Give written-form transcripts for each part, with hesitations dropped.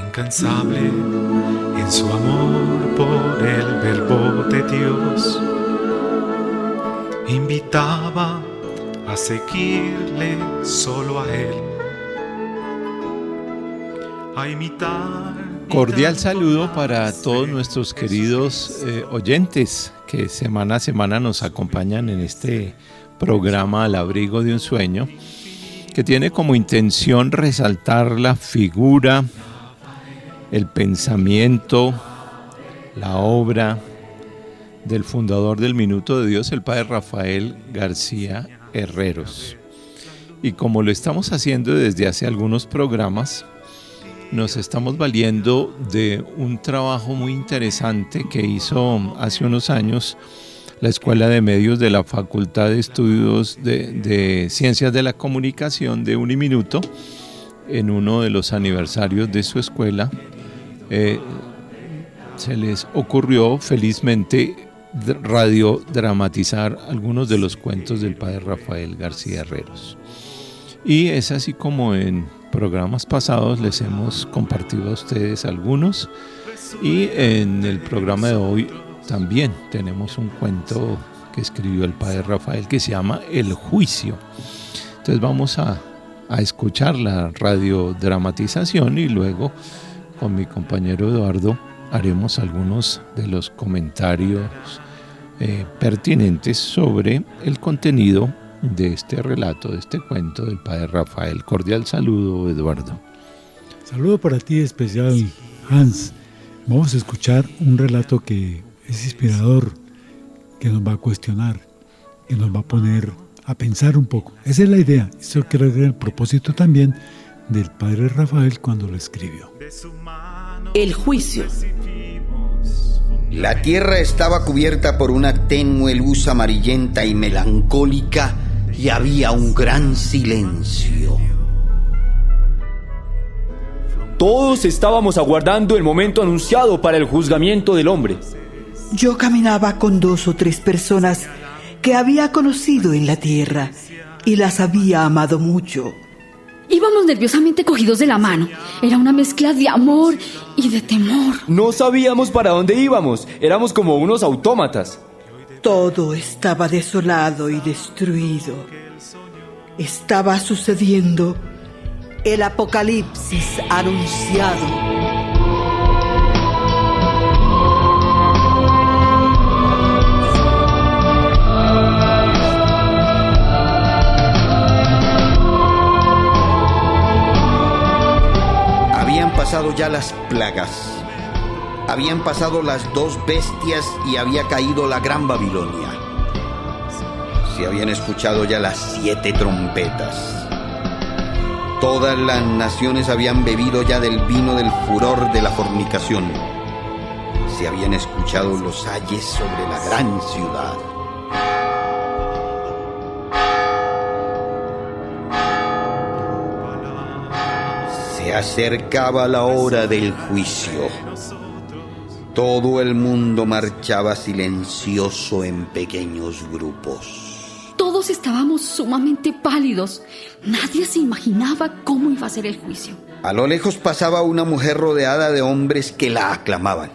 incansable en su amor por el verbo de Dios, invitaba a seguirle solo a él, a imitar. Cordial saludo para todos nuestros queridos oyentes que semana a semana nos acompañan en este programa Al Abrigo de un Sueño, que tiene como intención resaltar la figura, el pensamiento, la obra del fundador del Minuto de Dios, el Padre Rafael García Herreros. Y como lo estamos haciendo desde hace algunos programas, nos estamos valiendo de un trabajo muy interesante que hizo hace unos años la Escuela de Medios de la Facultad de Estudios de Ciencias de la Comunicación de Uniminuto. En uno de los aniversarios de su escuela se les ocurrió felizmente radiodramatizar algunos de los cuentos del Padre Rafael García Herreros. Y es así como en programas pasados les hemos compartido a ustedes algunos, y en el programa de hoy también tenemos un cuento que escribió el Padre Rafael que se llama El Juicio. Entonces vamos a escuchar la radiodramatización y luego con mi compañero Eduardo haremos algunos de los comentarios pertinentes sobre el contenido de este relato, de este cuento del Padre Rafael. Cordial saludo, Eduardo. Saludo para ti especial, Hans. Vamos a escuchar un relato que es inspirador, que nos va a cuestionar, que nos va a poner a pensar un poco. Esa es la idea. Eso creo que era el propósito también del Padre Rafael cuando lo escribió. El Juicio. La tierra estaba cubierta por una tenue luz amarillenta y melancólica, y había un gran silencio. Todos estábamos aguardando el momento anunciado para el juzgamiento del hombre. Yo caminaba con 2 o 3 personas que había conocido en la tierra y las había amado mucho. Íbamos nerviosamente cogidos de la mano. Era una mezcla de amor y de temor. No sabíamos para dónde íbamos. Éramos como unos autómatas. Todo estaba desolado y destruido. Estaba sucediendo el apocalipsis anunciado. Habían pasado ya las plagas, habían pasado las 2 bestias y había caído la gran Babilonia. Se habían escuchado ya las 7 trompetas. Todas las naciones habían bebido ya del vino del furor de la fornicación. Se habían escuchado los ayes sobre la gran ciudad. Se acercaba la hora del juicio. Todo el mundo marchaba silencioso en pequeños grupos. Todos estábamos sumamente pálidos. Nadie se imaginaba cómo iba a ser el juicio. A lo lejos pasaba una mujer rodeada de hombres que la aclamaban.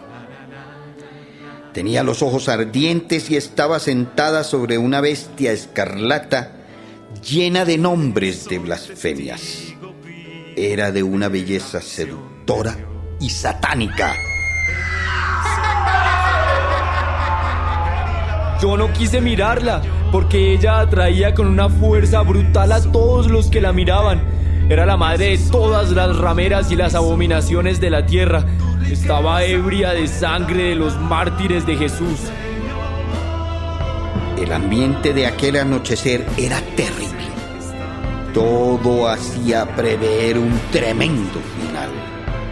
Tenía los ojos ardientes y estaba sentada sobre una bestia escarlata llena de nombres de blasfemias. Era de una belleza seductora y satánica. Yo no quise mirarla, porque ella atraía con una fuerza brutal a todos los que la miraban. Era la madre de todas las rameras y las abominaciones de la tierra. Estaba ebria de sangre de los mártires de Jesús. El ambiente de aquel anochecer era terrible. Todo hacía prever un tremendo final.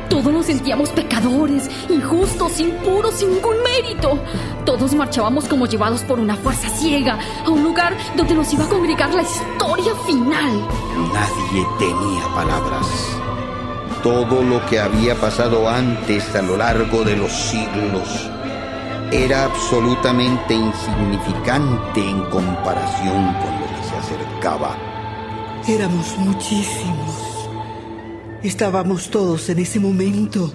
Todos nos sentíamos pecadores, injustos, impuros, sin ningún mérito. Todos marchábamos como llevados por una fuerza ciega a un lugar donde nos iba a congregar la historia final. Nadie tenía palabras. Todo lo que había pasado antes a lo largo de los siglos era absolutamente insignificante en comparación con lo que se acercaba. Éramos muchísimos. Estábamos todos en ese momento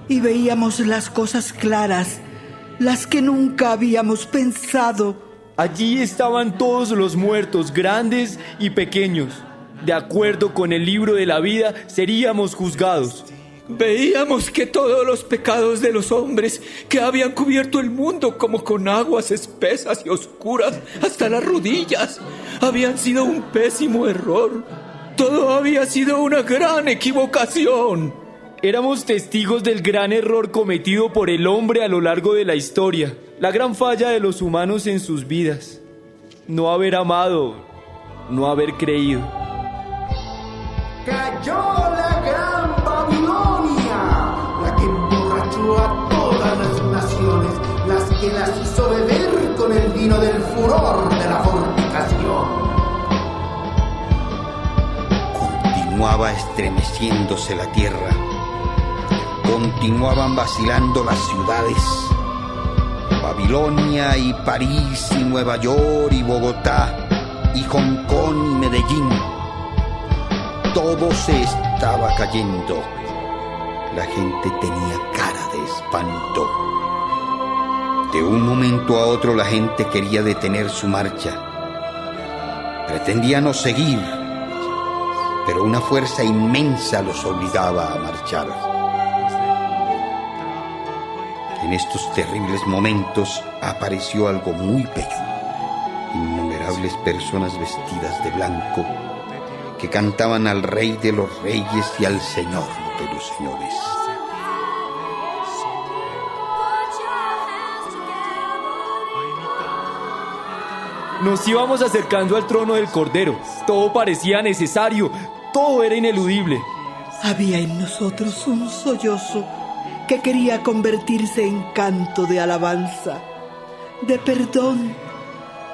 y veíamos las cosas claras, las que nunca habíamos pensado. Allí estaban todos los muertos, grandes y pequeños. De acuerdo con el libro de la vida, seríamos juzgados. Veíamos que todos los pecados de los hombres que habían cubierto el mundo como con aguas espesas y oscuras hasta las rodillas habían sido un pésimo error. Todo había sido una gran equivocación. Éramos testigos del gran error cometido por el hombre a lo largo de la historia. La gran falla de los humanos en sus vidas. No haber amado, no haber creído. Cayó la gran Babilonia, la que emborrachó a todas las naciones, las que las hizo beber con el vino del furor de la fornicación. Continuaba estremeciéndose la tierra. Continuaban vacilando las ciudades. Babilonia y París y Nueva York y Bogotá y Hong Kong y Medellín. Todo se estaba cayendo. La gente tenía cara de espanto. De un momento a otro la gente quería detener su marcha. Pretendían no seguir, pero una fuerza inmensa los obligaba a marchar. En estos terribles momentos apareció algo muy bello. Innumerables personas vestidas de blanco que cantaban al Rey de los Reyes y al Señor de los Señores. Nos íbamos acercando al trono del Cordero. Todo parecía necesario, todo era ineludible. Había en nosotros un sollozo que quería convertirse en canto de alabanza, de perdón,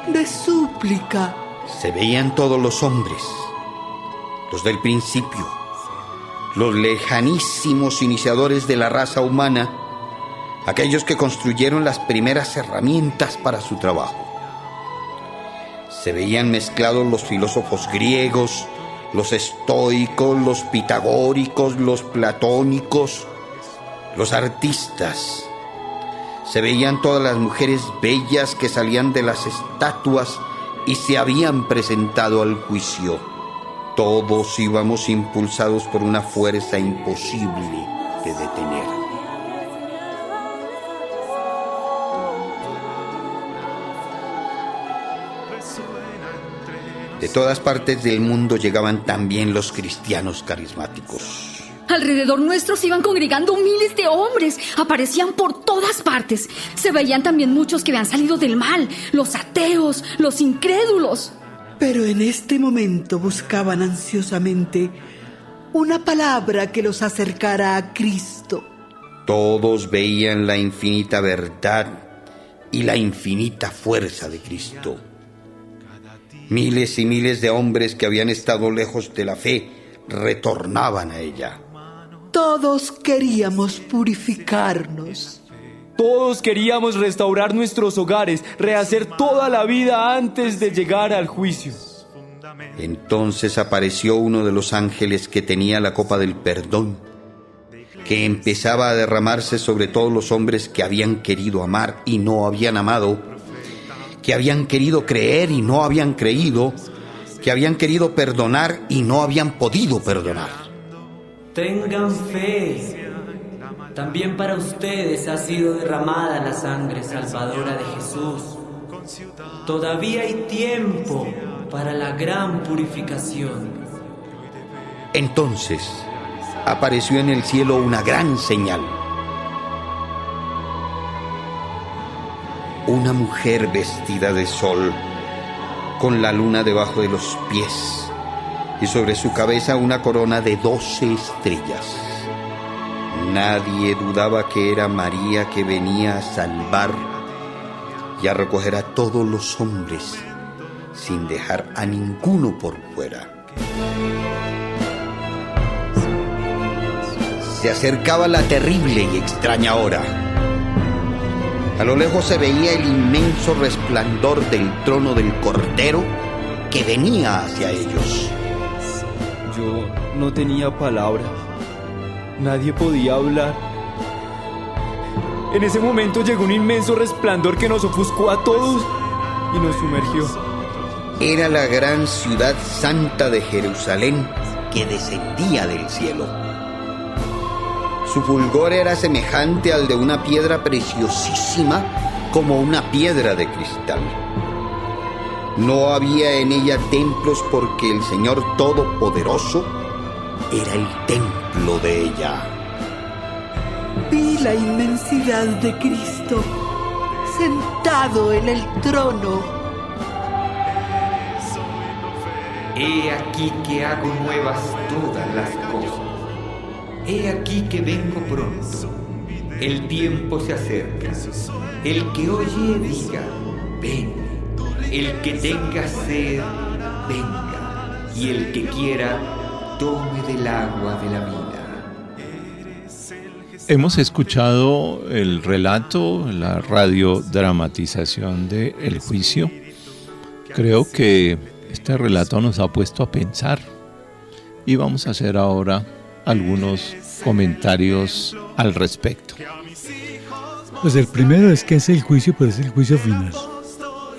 de súplica. Se veían todos los hombres, los del principio, los lejanísimos iniciadores de la raza humana, aquellos que construyeron las primeras herramientas para su trabajo. Se veían mezclados los filósofos griegos, los estoicos, los pitagóricos, los platónicos, los artistas. Se veían todas las mujeres bellas que salían de las estatuas y se habían presentado al juicio. Todos íbamos impulsados por una fuerza imposible de detener. De todas partes del mundo llegaban también los cristianos carismáticos. Alrededor nuestro se iban congregando miles de hombres. Aparecían por todas partes. Se veían también muchos que habían salido del mal. Los ateos, los incrédulos. Pero en este momento buscaban ansiosamente una palabra que los acercara a Cristo. Todos veían la infinita verdad y la infinita fuerza de Cristo. Miles y miles de hombres que habían estado lejos de la fe retornaban a ella. Todos queríamos purificarnos. Todos queríamos restaurar nuestros hogares, rehacer toda la vida antes de llegar al juicio. Entonces apareció uno de los ángeles que tenía la copa del perdón, que empezaba a derramarse sobre todos los hombres que habían querido amar y no habían amado, que habían querido creer y no habían creído, que habían querido perdonar y no habían podido perdonar. Tengan fe. También para ustedes ha sido derramada la sangre salvadora de Jesús. Todavía hay tiempo para la gran purificación. Entonces apareció en el cielo una gran señal. Una mujer vestida de sol, con la luna debajo de los pies, y sobre su cabeza una corona de 12 estrellas. Nadie dudaba que era María que venía a salvar y a recoger a todos los hombres, sin dejar a ninguno por fuera. Se acercaba la terrible y extraña hora. A lo lejos se veía el inmenso resplandor del trono del Cordero que venía hacia ellos. Yo no tenía palabra. Nadie podía hablar. En ese momento llegó un inmenso resplandor que nos ofuscó a todos y nos sumergió. Era la gran ciudad santa de Jerusalén que descendía del cielo. Su fulgor era semejante al de una piedra preciosísima, como una piedra de cristal. No había en ella templos porque el Señor Todopoderoso era el templo de ella. Vi la inmensidad de Cristo sentado en el trono. He aquí que hago nuevas todas las cosas. He aquí que vengo pronto. El tiempo se acerca. El que oye diga, ven. El que tenga sed, venga. Y el que quiera, tome del agua de la vida. Hemos escuchado el relato, la radiodramatización de El Juicio. Creo que este relato nos ha puesto a pensar y vamos a hacer ahora algunos comentarios al respecto. Pues el primero es que es el juicio, pero es el juicio final.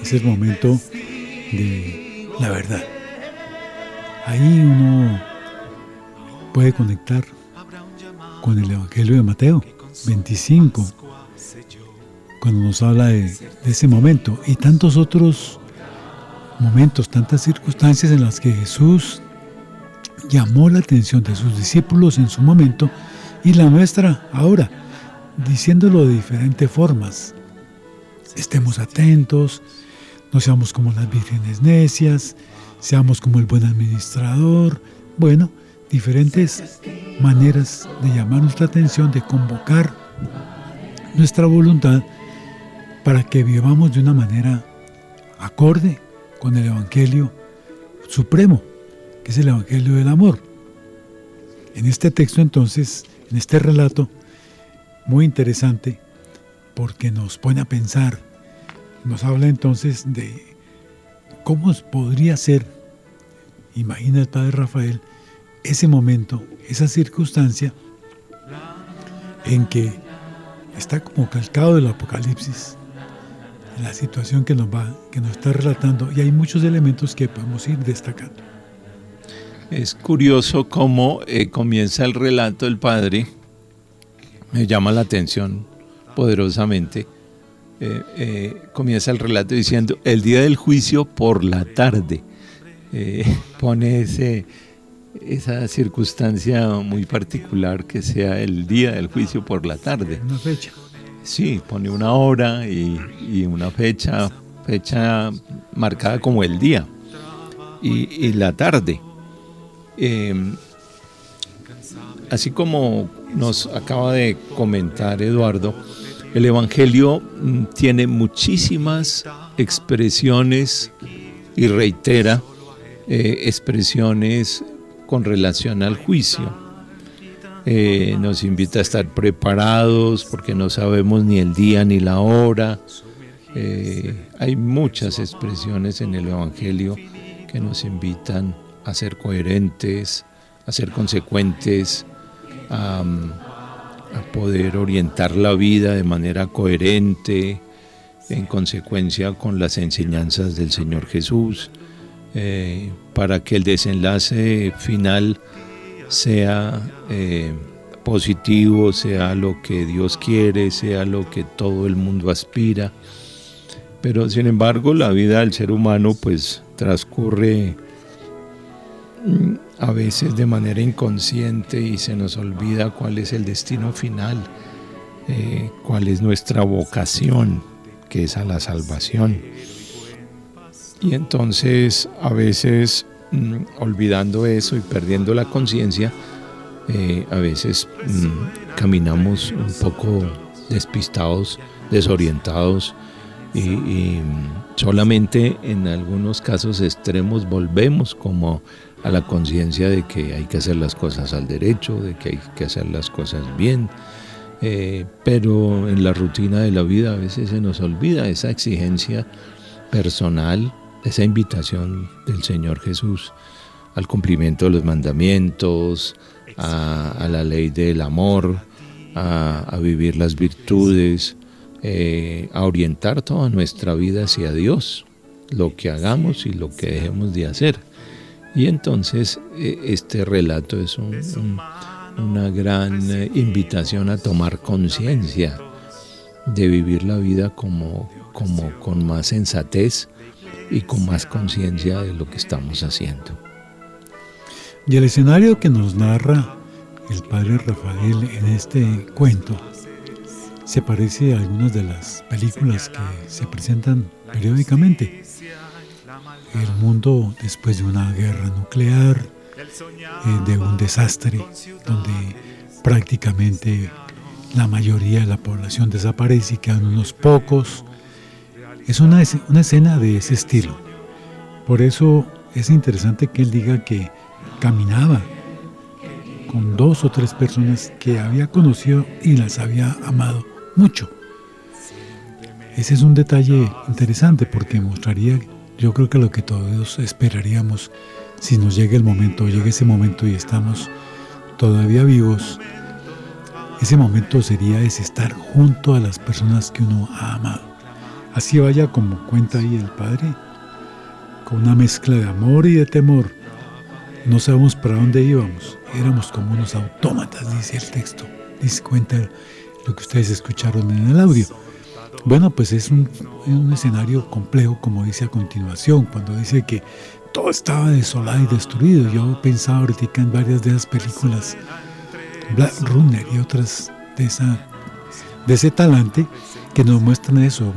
Es el momento de la verdad. Ahí uno puede conectar con el Evangelio de Mateo 25, cuando nos habla de ese momento y tantos otros momentos, tantas circunstancias en las que Jesús llamó la atención de sus discípulos en su momento y la nuestra ahora, diciéndolo de diferentes formas. Estemos atentos, no seamos como las vírgenes necias, seamos como el buen administrador. Bueno, diferentes maneras de llamar nuestra atención, de convocar nuestra voluntad para que vivamos de una manera acorde con el Evangelio supremo, que es el Evangelio del amor. En este texto entonces, en este relato, muy interesante, porque nos pone a pensar, nos habla entonces de cómo podría ser, imagina el Padre Rafael, ese momento, esa circunstancia en que está como calcado del Apocalipsis, la situación que nos está relatando, y hay muchos elementos que podemos ir destacando. Es curioso cómo comienza el relato del Padre, me llama la atención poderosamente. Comienza el relato diciendo el día del juicio por la tarde. Pone esa circunstancia muy particular que sea el día del juicio por la tarde. Una fecha. Sí, pone una hora y una fecha marcada como el día y la tarde. Así como nos acaba de comentar Eduardo, el Evangelio tiene muchísimas expresiones y reitera expresiones con relación al juicio. Nos invita a estar preparados porque no sabemos ni el día ni la hora. Hay muchas expresiones en el Evangelio que nos invitan a ser coherentes, a ser consecuentes, a poder orientar la vida de manera coherente, en consecuencia con las enseñanzas del Señor Jesús, para que el desenlace final sea positivo, sea lo que Dios quiere, sea lo que todo el mundo aspira. Pero sin embargo la vida del ser humano pues transcurre a veces de manera inconsciente y se nos olvida cuál es el destino final, cuál es nuestra vocación, que es a la salvación. Y entonces a veces olvidando eso y perdiendo la conciencia, a veces caminamos un poco despistados, desorientados y solamente en algunos casos extremos volvemos como a la conciencia de que hay que hacer las cosas al derecho, de que hay que hacer las cosas bien, pero en la rutina de la vida a veces se nos olvida esa exigencia personal, esa invitación del Señor Jesús al cumplimiento de los mandamientos, a la ley del amor, a vivir las virtudes, a orientar toda nuestra vida hacia Dios, lo que hagamos y lo que dejemos de hacer. Y entonces este relato es una gran invitación a tomar conciencia de vivir la vida como con más sensatez y con más conciencia de lo que estamos haciendo. Y el escenario que nos narra el padre Rafael en este cuento se parece a algunas de las películas que se presentan periódicamente. El mundo después de una guerra nuclear, de un desastre donde prácticamente la mayoría de la población desaparece y quedan unos pocos. Es una escena de ese estilo. Por eso es interesante que él diga que caminaba con 2 o 3 personas que había conocido y las había amado mucho. Ese es un detalle interesante porque mostraría, yo creo que lo que todos esperaríamos si nos llega el momento, llega ese momento y estamos todavía vivos. Ese momento sería ese estar junto a las personas que uno ha amado. Así vaya como cuenta ahí el padre, con una mezcla de amor y de temor. No sabemos para dónde íbamos, éramos como unos autómatas, dice el texto, cuenta lo que ustedes escucharon en el audio. Bueno, pues es un escenario complejo, como dice a continuación, cuando dice que todo estaba desolado y destruido. Yo pensaba ahorita en varias de esas películas, Black Runner y otras de ese talante, que nos muestran eso,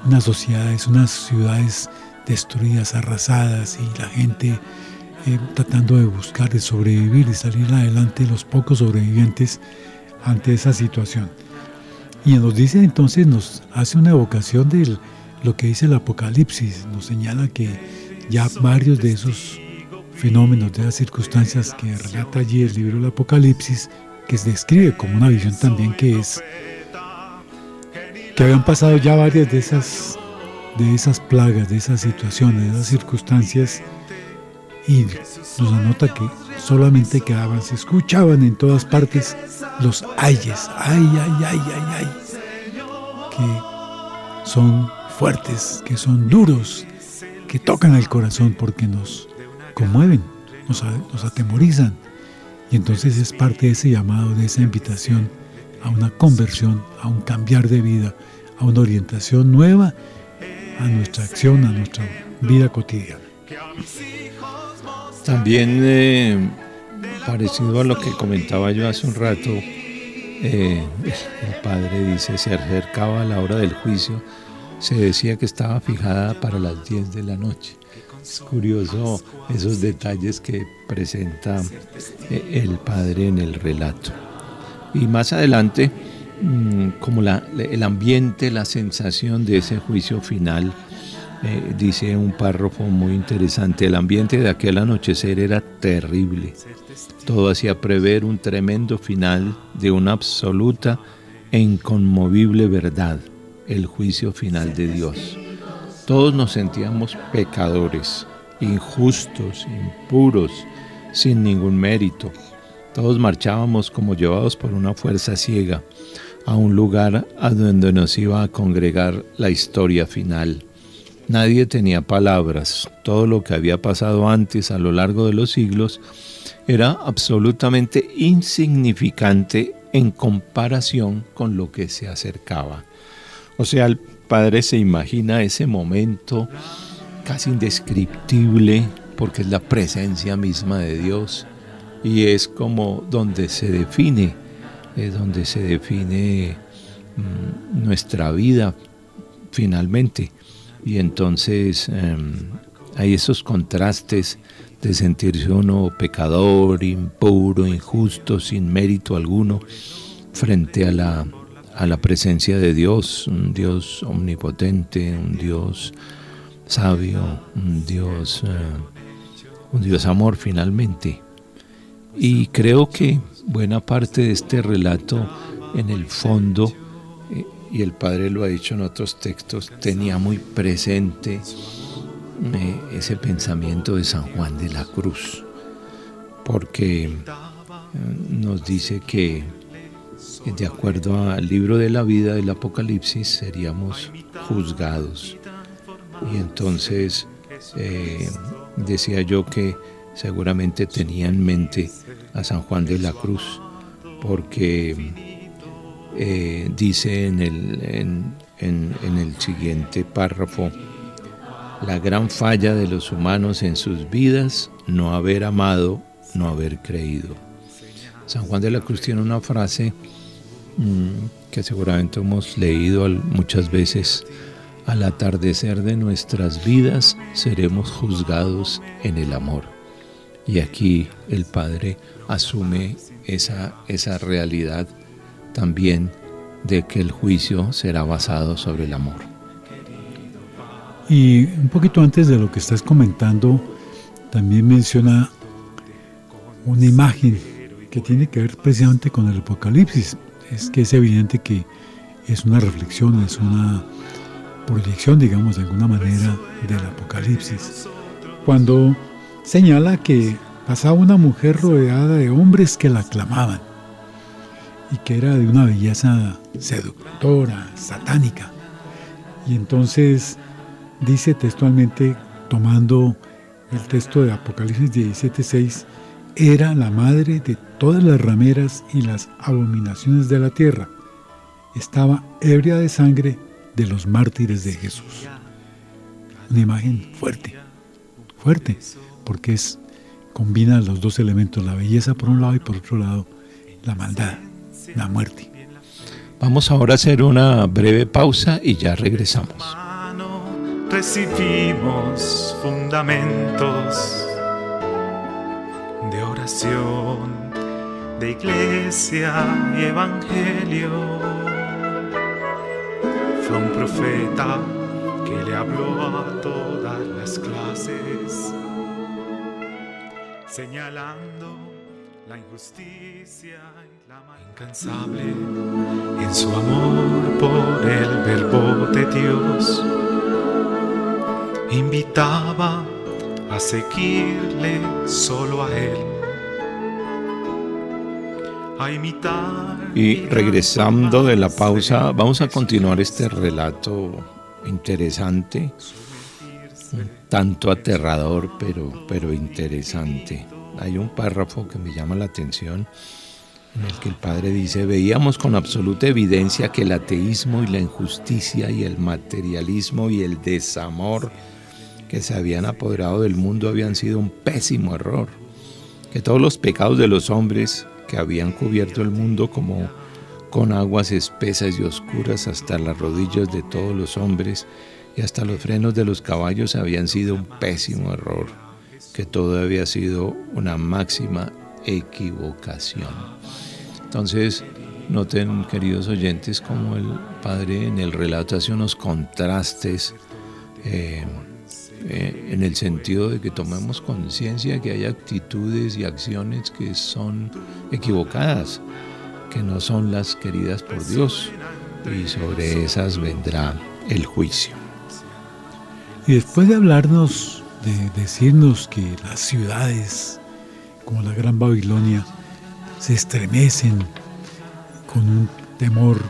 unas sociedades, unas ciudades destruidas, arrasadas, y la gente tratando de buscar, de sobrevivir, de salir adelante, los pocos sobrevivientes ante esa situación. Y nos dice entonces, nos hace una evocación de lo que dice el Apocalipsis, nos señala que ya varios de esos fenómenos, de esas circunstancias que relata allí el libro del Apocalipsis, que se describe como una visión también que habían pasado ya varias de esas plagas, de esas situaciones, de esas circunstancias, y nos anota que solamente quedaban, se escuchaban en todas partes los ayes, ay, que son fuertes, que son duros, que tocan el corazón porque nos conmueven, nos atemorizan. Y entonces es parte de ese llamado, de esa invitación a una conversión, a un cambiar de vida, a una orientación nueva a nuestra acción, a nuestra vida cotidiana. También, parecido a lo que comentaba yo hace un rato, el padre dice, se acercaba la hora del juicio, se decía que estaba fijada para las 10 de la noche. Es curioso esos detalles que presenta el padre en el relato. Y más adelante, como el ambiente, la sensación de ese juicio final, dice un párrafo muy interesante, el ambiente de aquel anochecer era terrible. Todo hacía prever un tremendo final de una absoluta e inconmovible verdad, el juicio final de Dios. Todos nos sentíamos pecadores, injustos, impuros, sin ningún mérito. Todos marchábamos como llevados por una fuerza ciega a un lugar a donde nos iba a congregar la historia final. Nadie tenía palabras. Todo lo que había pasado antes a lo largo de los siglos era absolutamente insignificante en comparación con lo que se acercaba. O sea, el padre se imagina ese momento casi indescriptible porque es la presencia misma de Dios y es como donde se define, nuestra vida finalmente. Y entonces hay esos contrastes de sentirse uno pecador, impuro, injusto, sin mérito alguno, frente a la presencia de Dios, un Dios omnipotente, un Dios sabio, un Dios amor finalmente. Y creo que buena parte de este relato, en el fondo, y el padre lo ha dicho en otros textos, tenía muy presente ese pensamiento de San Juan de la Cruz. porque nos dice que de acuerdo al libro de la vida del Apocalipsis seríamos juzgados. Y entonces decía yo que seguramente tenía en mente a San Juan de la Cruz, porque dice en el siguiente párrafo: la gran falla de los humanos en sus vidas, no haber amado, no haber creído. San Juan de la Cruz tiene una frase que seguramente hemos leído muchas veces: al atardecer de nuestras vidas seremos juzgados en el amor. Y aquí el Padre asume esa realidad también de que el juicio será basado sobre el amor. Y un poquito antes de lo que estás comentando, también menciona una imagen que tiene que ver precisamente con el Apocalipsis. Es que es evidente que es una reflexión, es una proyección, digamos, de alguna manera del Apocalipsis, cuando señala que pasaba una mujer rodeada de hombres que la aclamaban y que era de una belleza seductora, satánica. Y entonces dice textualmente, tomando el texto de Apocalipsis 17:6, era la madre de todas las rameras y las abominaciones de la tierra. Estaba ebria de sangre de los mártires de Jesús. Una imagen fuerte, porque combina los dos elementos, la belleza por un lado y por otro lado la maldad, la muerte. Vamos ahora a hacer una breve pausa y ya regresamos. Recibimos fundamentos de oración, de iglesia y evangelio. Fue un profeta que le habló a todas las clases, señalando la injusticia y la maldad. Incansable en su amor por el verbo de Dios, invitaba a seguirle solo a él, a imitar. Y regresando de la pausa, vamos a continuar este relato interesante, un tanto aterrador, pero interesante. Hay un párrafo que me llama la atención, en el que el Padre dice: veíamos con absoluta evidencia que el ateísmo y la injusticia y el materialismo y el desamor que se habían apoderado del mundo habían sido un pésimo error, que todos los pecados de los hombres que habían cubierto el mundo como con aguas espesas y oscuras hasta las rodillas de todos los hombres y hasta los frenos de los caballos habían sido un pésimo error, que todo había sido una máxima equivocación. Entonces, noten, queridos oyentes, como el Padre en el relato hace unos contrastes en el sentido de que tomemos conciencia que hay actitudes y acciones que son equivocadas, que no son las queridas por Dios, y sobre esas vendrá el juicio. Y después de hablarnos, de decirnos que las ciudades como la Gran Babilonia se estremecen con un temor,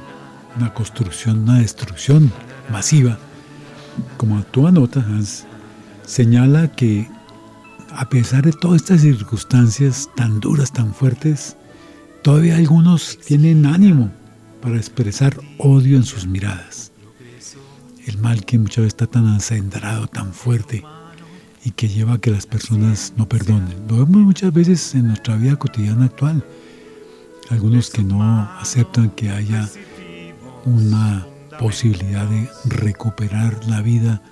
una construcción, una destrucción masiva, como tú anotas, Hans, señala que a pesar de todas estas circunstancias tan duras, tan fuertes, todavía algunos tienen ánimo para expresar odio en sus miradas. El mal que muchas veces está tan acendrado, tan fuerte, y que lleva a que las personas no perdonen. Lo vemos muchas veces en nuestra vida cotidiana actual. Algunos que no aceptan que haya una posibilidad de recuperar la vida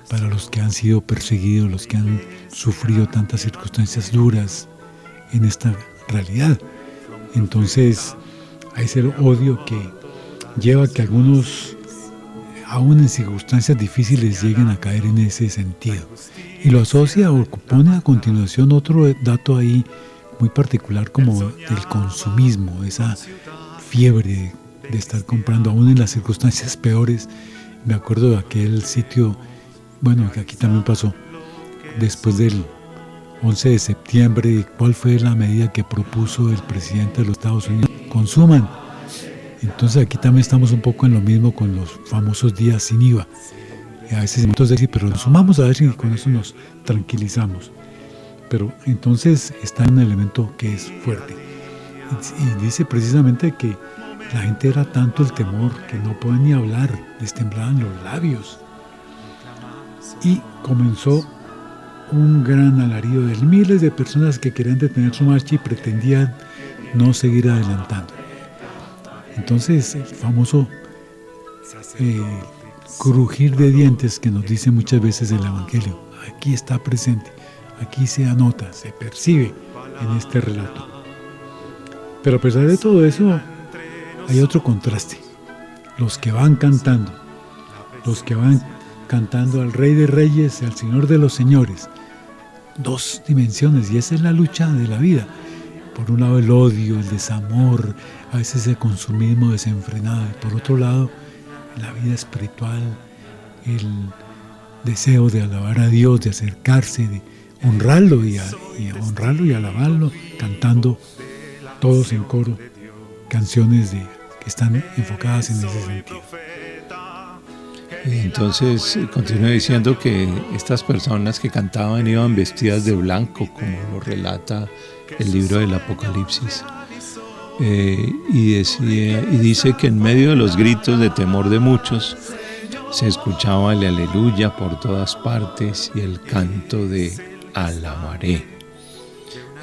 para los que han sido perseguidos, los que han sufrido tantas circunstancias duras en esta realidad. Entonces, hay ese odio que lleva a que algunos, aún en circunstancias difíciles, lleguen a caer en ese sentido. Y lo asocia o pone a continuación otro dato ahí muy particular, como el consumismo, esa fiebre de estar comprando, aún en las circunstancias peores. Me acuerdo de aquel sitio, bueno, que aquí también pasó, después del 11 de septiembre, ¿cuál fue la medida que propuso el presidente de los Estados Unidos? Consuman. Entonces aquí también estamos un poco en lo mismo con los famosos días sin IVA. A veces entonces decir, pero consumamos a ver si con eso nos tranquilizamos. Pero entonces está un elemento que es fuerte. Y dice precisamente que la gente era tanto el temor que no podían ni hablar, les temblaban los labios. Y comenzó un gran alarido de miles de personas que querían detener su marcha y pretendían no seguir adelantando. Entonces, el famoso crujir de dientes que nos dice muchas veces el Evangelio, aquí está presente, aquí se anota, se percibe en este relato. Pero a pesar de todo eso, hay otro contraste. Los que van cantando al Rey de Reyes, al Señor de los Señores. Dos dimensiones, y esa es la lucha de la vida. Por un lado el odio, el desamor, a veces el consumismo desenfrenado. Y por otro lado, la vida espiritual, el deseo de alabar a Dios, de acercarse, de honrarlo y alabarlo, cantando todos en coro canciones que están enfocadas en ese sentido. Entonces continúa diciendo que estas personas que cantaban iban vestidas de blanco, como lo relata el libro del Apocalipsis, y dice que en medio de los gritos de temor de muchos se escuchaba el aleluya por todas partes y el canto de alabaré.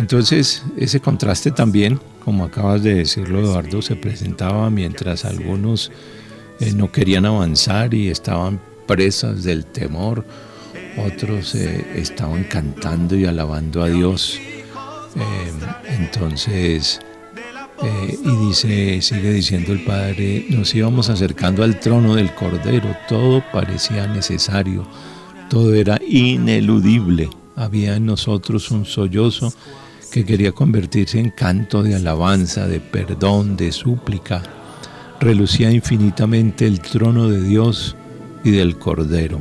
Entonces ese contraste también, como acabas de decirlo, Eduardo, se presentaba mientras algunos no querían avanzar y estaban presas del temor, otros estaban cantando y alabando a Dios. Sigue diciendo el Padre, nos íbamos acercando al trono del Cordero, todo parecía necesario, todo era ineludible, había en nosotros un sollozo que quería convertirse en canto de alabanza, de perdón, de súplica. Relucía infinitamente el trono de Dios y del Cordero.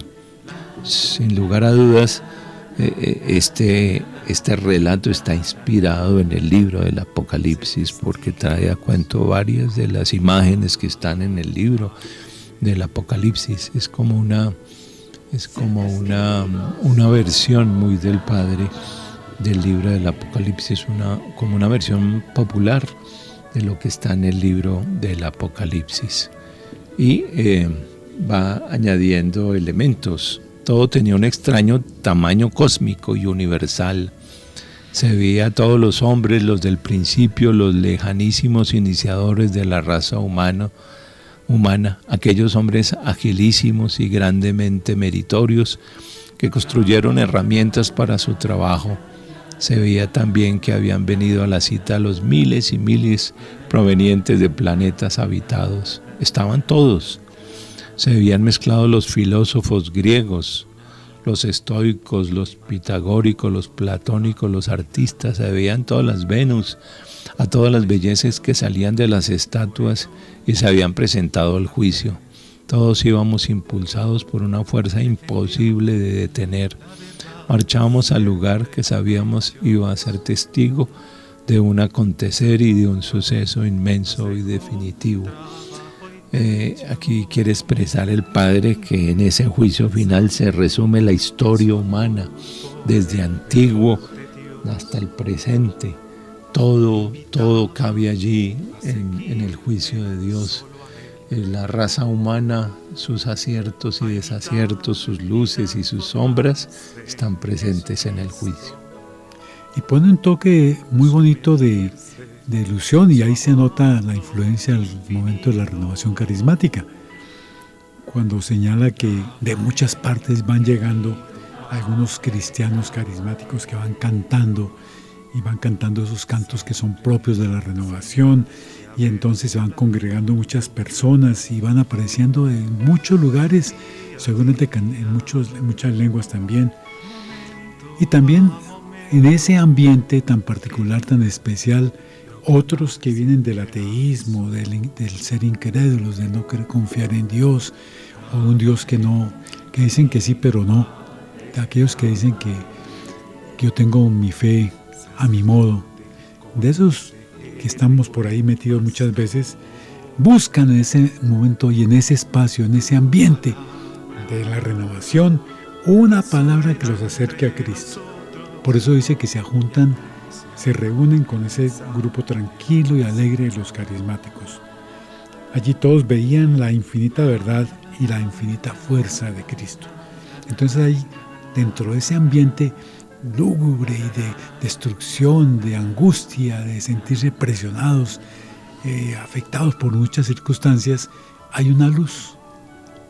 Sin lugar a dudas, este relato está inspirado en el libro del Apocalipsis porque trae a cuento varias de las imágenes que están en el libro del Apocalipsis. Es como una versión muy del Padre del libro del Apocalipsis, como una versión popular de lo que está en el libro del Apocalipsis. Y va añadiendo elementos. Todo tenía un extraño tamaño cósmico y universal. Se veía a todos los hombres, los del principio, los lejanísimos iniciadores de la raza humana, aquellos hombres agilísimos y grandemente meritorios que construyeron herramientas para su trabajo. Se veía también que habían venido a la cita los miles y miles provenientes de planetas habitados. Estaban todos. Se habían mezclado los filósofos griegos, los estoicos, los pitagóricos, los platónicos, los artistas. Se veían todas las Venus, a todas las bellezas que salían de las estatuas y se habían presentado al juicio. Todos íbamos impulsados por una fuerza imposible de detener. Marchábamos al lugar que sabíamos iba a ser testigo de un acontecer y de un suceso inmenso y definitivo. Aquí quiere expresar el Padre que en ese juicio final se resume la historia humana, desde antiguo hasta el presente. Todo cabe allí en el juicio de Dios. La raza humana, sus aciertos y desaciertos, sus luces y sus sombras están presentes en el juicio. Y pone un toque muy bonito de ilusión, y ahí se nota la influencia al momento de la renovación carismática, cuando señala que de muchas partes van llegando algunos cristianos carismáticos que van cantando esos cantos que son propios de la renovación, y entonces se van congregando muchas personas y van apareciendo en muchos lugares, seguramente en muchas lenguas también. Y también en ese ambiente tan particular, tan especial, otros que vienen del ateísmo, del ser incrédulos, de no querer confiar en Dios, o un Dios que dicen que sí pero no, de aquellos que dicen que que yo tengo mi fe a mi modo. De esos que estamos por ahí metidos muchas veces, buscan en ese momento y en ese espacio, en ese ambiente de la renovación, una palabra que los acerque a Cristo. Por eso dice que se juntan, se reúnen con ese grupo tranquilo y alegre de los carismáticos. Allí todos veían la infinita verdad y la infinita fuerza de Cristo. Entonces ahí, dentro de ese ambiente lúgubre y de destrucción, de angustia, de sentirse presionados, afectados por muchas circunstancias, hay una luz,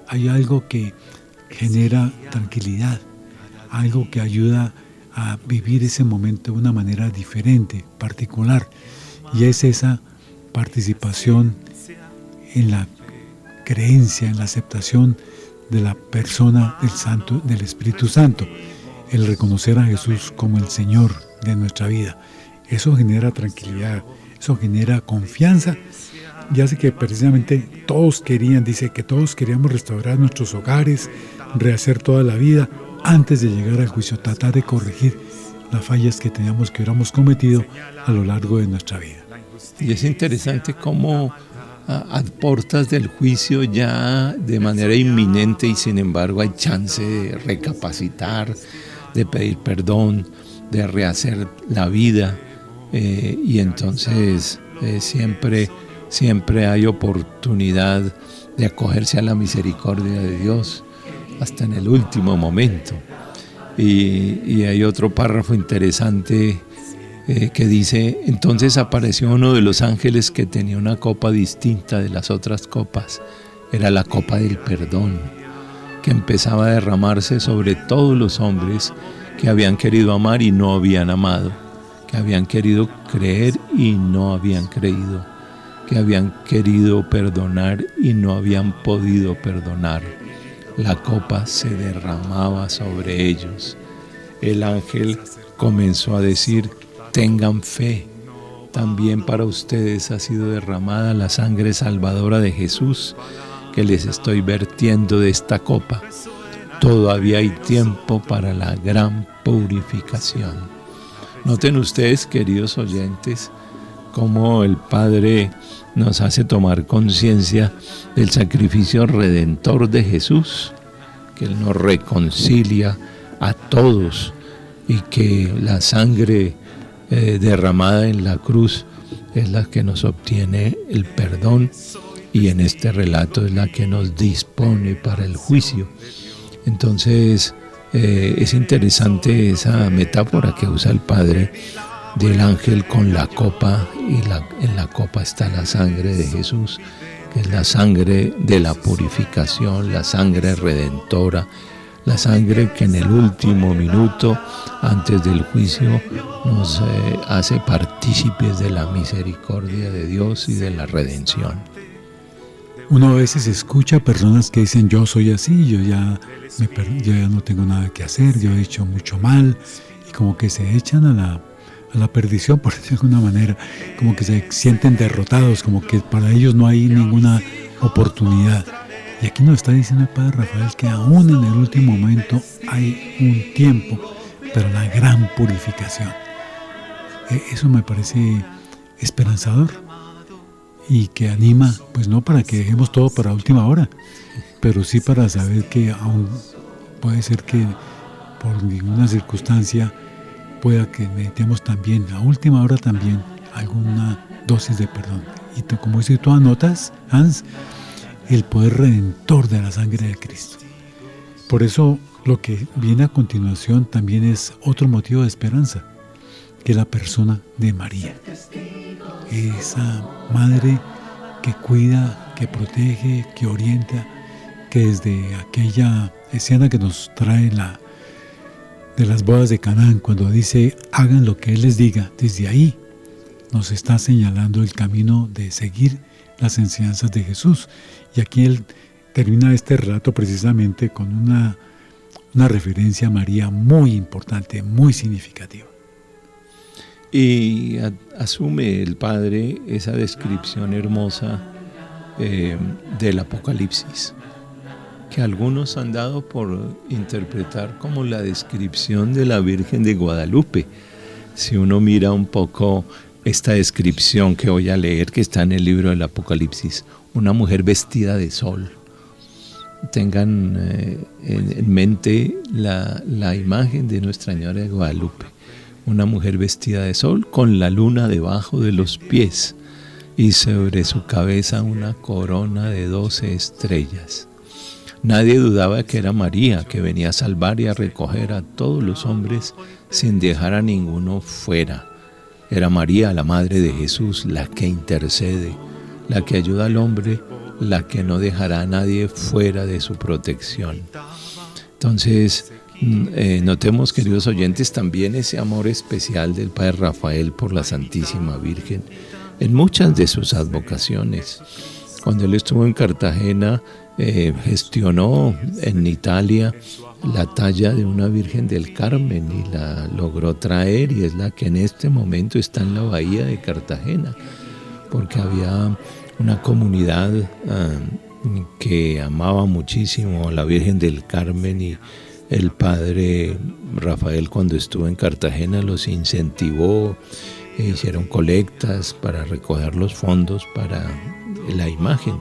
hay algo que genera tranquilidad, algo que ayuda a vivir ese momento de una manera diferente, particular, y es esa participación en la creencia, en la aceptación de la persona del Santo, del Espíritu Santo, el reconocer a Jesús como el Señor de nuestra vida. Eso genera tranquilidad, eso genera confianza y hace que precisamente todos queríamos restaurar nuestros hogares, rehacer toda la vida antes de llegar al juicio, tratar de corregir las fallas que hubiéramos cometido a lo largo de nuestra vida. Y es interesante cómo a puertas del juicio ya de manera inminente y sin embargo hay chance de recapacitar, de pedir perdón, de rehacer la vida y entonces siempre hay oportunidad de acogerse a la misericordia de Dios hasta en el último momento. Y hay otro párrafo interesante que dice: entonces apareció uno de los ángeles que tenía una copa distinta de las otras copas. Era la copa del perdón, que empezaba a derramarse sobre todos los hombres que habían querido amar y no habían amado, que habían querido creer y no habían creído, que habían querido perdonar y no habían podido perdonar. La copa se derramaba sobre ellos. El ángel comenzó a decir: tengan fe, también para ustedes ha sido derramada la sangre salvadora de Jesús que les estoy vertiendo de esta copa. Todavía hay tiempo para la gran purificación. Noten ustedes, queridos oyentes, cómo el Padre nos hace tomar conciencia del sacrificio redentor de Jesús, que Él nos reconcilia a todos y que la sangre derramada en la cruz es la que nos obtiene el perdón y en este relato es la que nos dispone para el juicio. Entonces es interesante esa metáfora que usa el Padre del ángel con la copa y en la copa está la sangre de Jesús, que es la sangre de la purificación, la sangre redentora, la sangre que en el último minuto antes del juicio nos hace partícipes de la misericordia de Dios y de la redención. Uno a veces escucha personas que dicen: yo soy así, yo ya no tengo nada que hacer, yo he hecho mucho mal, y como que se echan a la perdición, por decirlo de alguna manera, como que se sienten derrotados, como que para ellos no hay ninguna oportunidad. Y aquí nos está diciendo el Padre Rafael que aún en el último momento hay un tiempo, pero la gran purificación. Eso me parece esperanzador y que anima, pues no para que dejemos todo para última hora, pero sí para saber que aún puede ser que por ninguna circunstancia pueda que necesitemos también, a última hora también, alguna dosis de perdón. Y como dices, tú anotas, Hans, el poder redentor de la sangre de Cristo. Por eso lo que viene a continuación también es otro motivo de esperanza, que es la persona de María. Esa madre que cuida, que protege, que orienta, que desde aquella escena que nos trae de las bodas de Canaán, cuando dice hagan lo que Él les diga, desde ahí nos está señalando el camino de seguir las enseñanzas de Jesús. Y aquí Él termina este relato precisamente con una referencia a María muy importante, muy significativa. Y asume el Padre esa descripción hermosa del Apocalipsis. que algunos han dado por interpretar como la descripción de la Virgen de Guadalupe. Si uno mira un poco esta descripción que voy a leer, que está en el libro del Apocalipsis, una mujer vestida de sol. Tengan en mente la imagen de Nuestra Señora de Guadalupe, una mujer vestida de sol con la luna debajo de los pies y sobre su cabeza una corona de 12 estrellas. Nadie dudaba que era María, que venía a salvar y a recoger a todos los hombres sin dejar a ninguno fuera. Era María, la Madre de Jesús, la que intercede, la que ayuda al hombre, la que no dejará a nadie fuera de su protección. Entonces, notemos, queridos oyentes, también ese amor especial del Padre Rafael por la Santísima Virgen en muchas de sus advocaciones. Cuando él estuvo en Cartagena, gestionó en Italia la talla de una Virgen del Carmen y la logró traer, y es la que en este momento está en la bahía de Cartagena, porque había una comunidad que amaba muchísimo a la Virgen del Carmen, y el Padre Rafael, cuando estuvo en Cartagena, los incentivó, hicieron colectas para recoger los fondos para la imagen,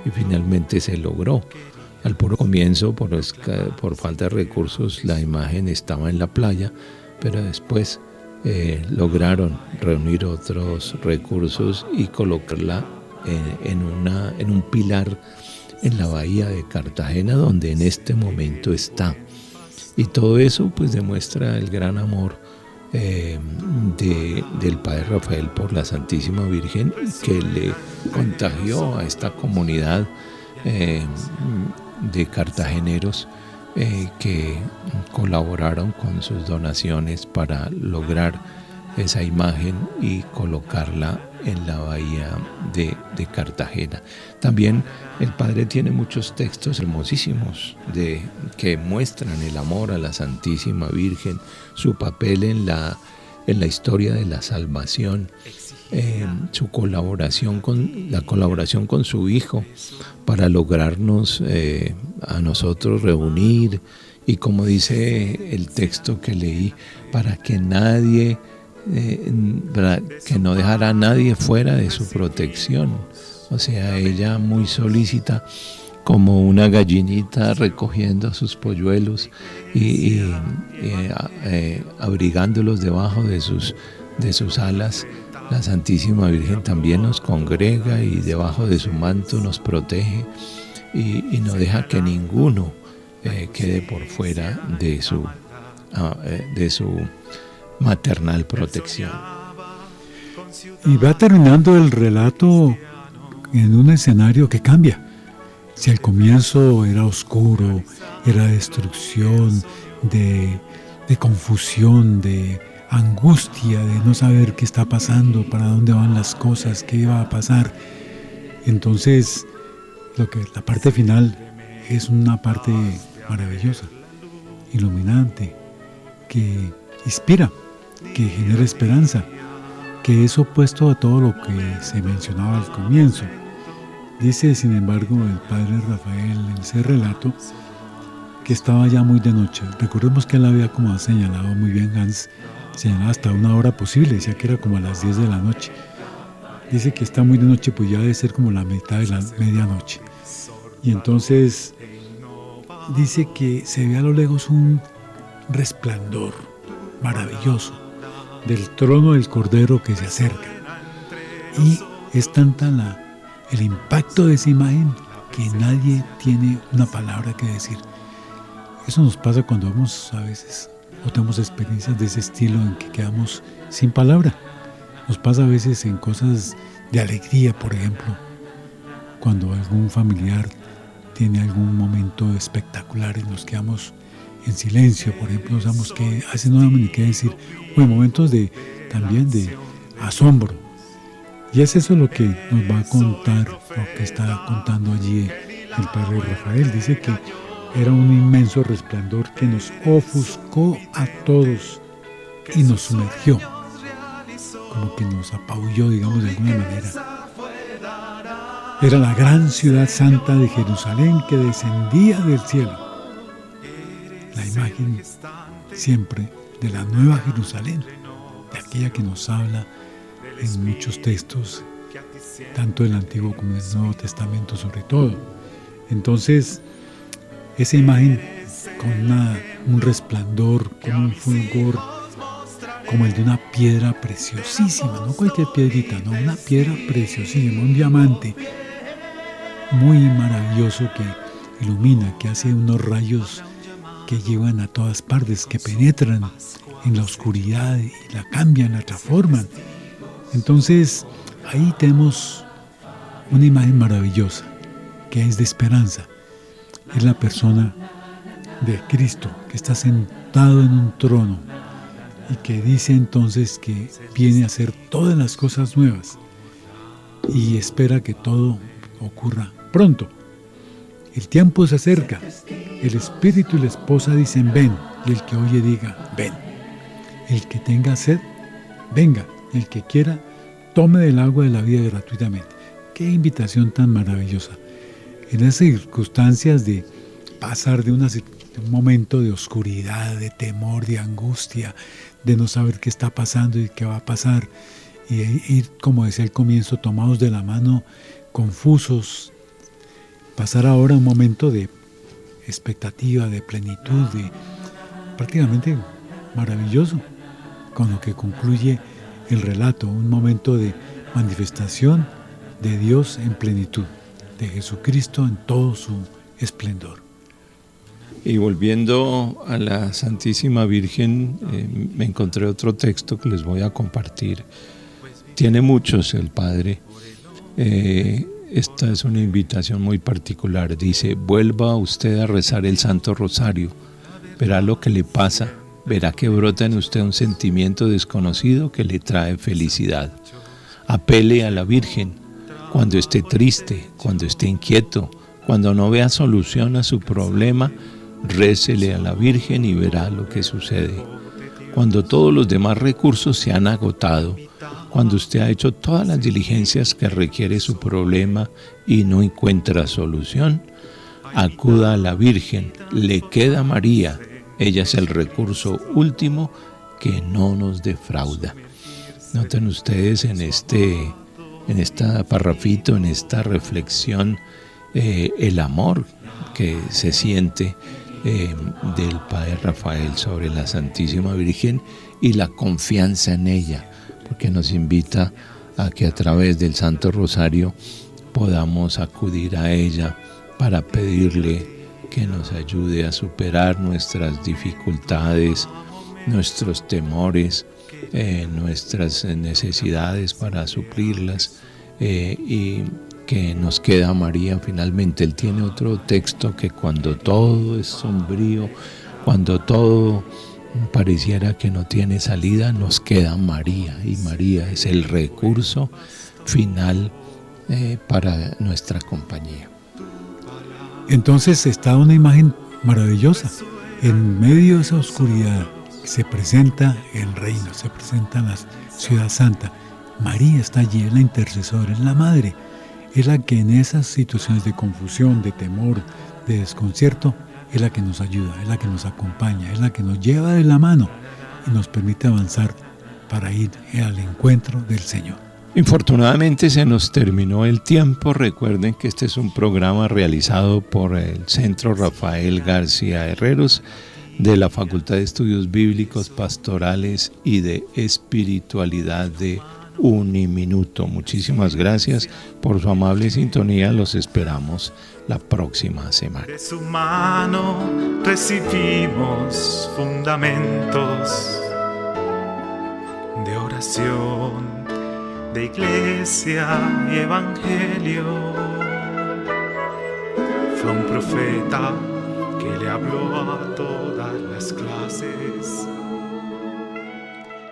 y finalmente se logró. Al puro comienzo, por falta de recursos, la imagen estaba en la playa, pero después lograron reunir otros recursos y colocarla en un pilar en la bahía de Cartagena, donde en este momento está. Y todo eso pues demuestra el gran amor del Padre Rafael por la Santísima Virgen, que le contagió a esta comunidad de cartageneros que colaboraron con sus donaciones para lograr esa imagen y colocarla en la bahía de Cartagena. También el Padre tiene muchos textos hermosísimos que muestran el amor a la Santísima Virgen, su papel en la historia de la salvación, su colaboración con su Hijo para lograrnos a nosotros reunir, y como dice el texto que leí, para que no dejara a nadie fuera de su protección. O sea, ella muy solícita, como una gallinita recogiendo sus polluelos y abrigándolos debajo de sus alas. La Santísima Virgen también nos congrega y debajo de su manto nos protege y no deja que ninguno quede por fuera de su maternal protección. Y va terminando el relato en un escenario que cambia. Si al comienzo era oscuro, era destrucción, de confusión, de angustia, de no saber qué está pasando, para dónde van las cosas, qué va a pasar, entonces la parte final es una parte maravillosa, iluminante, que inspira, que genera esperanza, que es opuesto a todo lo que se mencionaba al comienzo. Dice, sin embargo, el Padre Rafael en ese relato que estaba ya muy de noche. Recordemos que él había, como ha señalado muy bien Hans, señalaba hasta una hora posible, decía que era como a las 10 de la noche. Dice que está muy de noche, pues ya debe ser como la mitad de la medianoche. Y entonces dice que se ve a lo lejos un resplandor maravilloso del trono del Cordero que se acerca, y es tanta el impacto de esa imagen que nadie tiene una palabra que decir. Eso nos pasa cuando vamos a veces o tenemos experiencias de ese estilo en que quedamos sin palabra. Nos pasa a veces en cosas de alegría, por ejemplo, cuando algún familiar tiene algún momento espectacular y nos quedamos en silencio, por ejemplo, no sabemos qué, a veces no sabemos ni qué decir, o en momentos también de asombro. Y es eso lo que nos va a contar, lo que está contando allí el Padre Rafael. Dice que era un inmenso resplandor que nos ofuscó a todos y nos sumergió, como que nos apabulló, digamos, de alguna manera. Era la gran ciudad santa de Jerusalén que descendía del cielo. La imagen siempre de la nueva Jerusalén, de aquella que nos habla en muchos textos, tanto del Antiguo como del Nuevo Testamento sobre todo. Entonces, esa imagen con un resplandor, con un fulgor, como el de una piedra preciosísima, no cualquier piedrita, no, una piedra preciosísima, un diamante muy maravilloso que ilumina, que hace unos rayos que llevan a todas partes, que penetran en la oscuridad y la cambian, la transforman. Entonces, ahí tenemos una imagen maravillosa, que es de esperanza. Es la persona de Cristo, que está sentado en un trono y que dice entonces que viene a hacer todas las cosas nuevas y espera que todo ocurra pronto. El tiempo se acerca. El espíritu y la esposa dicen ven, y el que oye diga ven. El que tenga sed, venga. El que quiera, tome del agua de la vida gratuitamente. Qué invitación tan maravillosa. En esas circunstancias de pasar de un momento de oscuridad, de temor, de angustia, de no saber qué está pasando y qué va a pasar, y ir, como decía al comienzo, tomados de la mano, confusos, pasar ahora un momento de expectativa, de plenitud, de prácticamente maravilloso, con lo que concluye el relato, un momento de manifestación de Dios en plenitud, de Jesucristo en todo su esplendor. Y volviendo a la Santísima Virgen, me encontré otro texto que les voy a compartir. Tiene muchos el Padre. Esta es una invitación muy particular. Dice, vuelva usted a rezar el Santo Rosario. Verá lo que le pasa. Verá que brota en usted un sentimiento desconocido que le trae felicidad. Apele a la Virgen cuando esté triste, cuando esté inquieto, cuando no vea solución a su problema, récele a la Virgen y verá lo que sucede. Cuando todos los demás recursos se han agotado, cuando usted ha hecho todas las diligencias que requiere su problema y no encuentra solución, acuda a la Virgen, le queda María, ella es el recurso último que no nos defrauda. Noten ustedes en esta parrafito, en esta reflexión, el amor que se siente del Padre Rafael sobre la Santísima Virgen y la confianza en ella, porque nos invita a que a través del Santo Rosario podamos acudir a ella para pedirle que nos ayude a superar nuestras dificultades, nuestros temores, nuestras necesidades para suplirlas, y que nos queda María finalmente. Él tiene otro texto que cuando todo es sombrío, cuando todo pareciera que no tiene salida, nos queda María, y María es el recurso final para nuestra compañía. Entonces está una imagen maravillosa. En medio de esa oscuridad se presenta el reino, se presenta la ciudad santa. María está allí, es la intercesora, es la madre. Es la que en esas situaciones de confusión, de temor, de desconcierto, es la que nos ayuda, es la que nos acompaña, es la que nos lleva de la mano y nos permite avanzar para ir al encuentro del Señor. Infortunadamente se nos terminó el tiempo. Recuerden que este es un programa realizado por el Centro Rafael García Herreros de la Facultad de Estudios Bíblicos, Pastorales y de Espiritualidad de Uniminuto. Muchísimas gracias por su amable sintonía. Los esperamos la próxima semana. De su mano recibimos fundamentos de oración, de iglesia y evangelio. Fue un profeta que le habló a todas las clases.